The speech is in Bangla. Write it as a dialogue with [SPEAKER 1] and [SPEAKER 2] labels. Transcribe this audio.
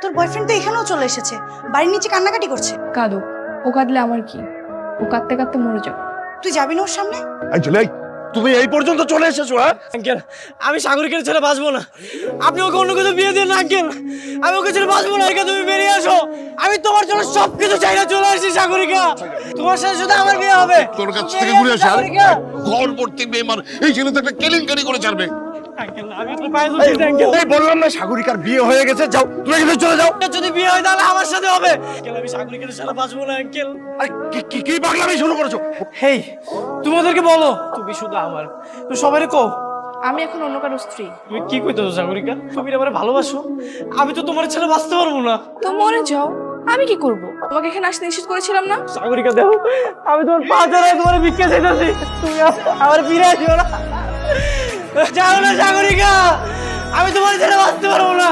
[SPEAKER 1] তোর বয়ফ্রেন্ড তো এখানেও চলে এসেছে, বাড়ির নিচে কান্নাকাটি করছে।
[SPEAKER 2] কাঁদো, ও কাঁদলে আমার কি? ও কাঁদতে কাঁদতে মরে যাবে।
[SPEAKER 1] তুই যাবি না ওর সামনে?
[SPEAKER 3] জুলাই, তুমি এই পর্যন্ত চলে এসেছো? হ্যাঁ
[SPEAKER 4] আঙ্কেল, আমি সাগরিকের ছেড়ে বাঁচবো না। আপনি ওকে অন্য কোথাও বিয়ে দিন না আঙ্কেল। আমি ওকে ছেড়ে বাঁচবো না। আঙ্কেল তুমি বেরিয়ে আসো। আমি তোমার জন্য সবকিছু চাই না, চলে আসি সাগরিকা। তোমার সাথে শুধু আমার বিয়ে হবে।
[SPEAKER 3] তোর কাছ থেকে ঘুরে আসে আর ঘর ভর্তি বেমান, এই ছেলে তো একটা কেলেঙ্কারি করে ছাড়বে।
[SPEAKER 4] আঙ্কেল আমি তো পায়ে ধরছি আঙ্কেল।
[SPEAKER 3] এই বললাম না সাগরিকার বিয়ে হয়ে গেছে, যাও তুমি এখানে চলে যাও।
[SPEAKER 4] যদি বিয়ে হয় তাহলে আমার সাথে হবে। আঙ্কেল আমি সাগরিকের সাথে বাঁচবো না আঙ্কেল।
[SPEAKER 3] আরে কি পাগলামি শুরু করেছো?
[SPEAKER 4] হেই, তুমি ওদেরকে বলো তুমি শুধু আমার, তুমি সবাইকে কও
[SPEAKER 2] আমি এখন অন্য কারো স্ত্রী।
[SPEAKER 4] তুমি কি কইতেছো সাগরিকা? তুমি আমার ভালোবাসো, আমি তো তোমার ছেড়ে বাঁচতে পারবো না।
[SPEAKER 2] তো মরে যাও, আমি কি করব? তোমাকে এখানে আসতে নিষেধ করেছিলাম না?
[SPEAKER 4] সাগরিকা দেখো, আমি তোমার পা ধরে তোমার ভিক্ষা চাইতেছি, তুমি আমার ফিরে আসিও না। যাও না সাগরিকা, আমি তোমার ছেড়ে বাঁচতে পারবো না।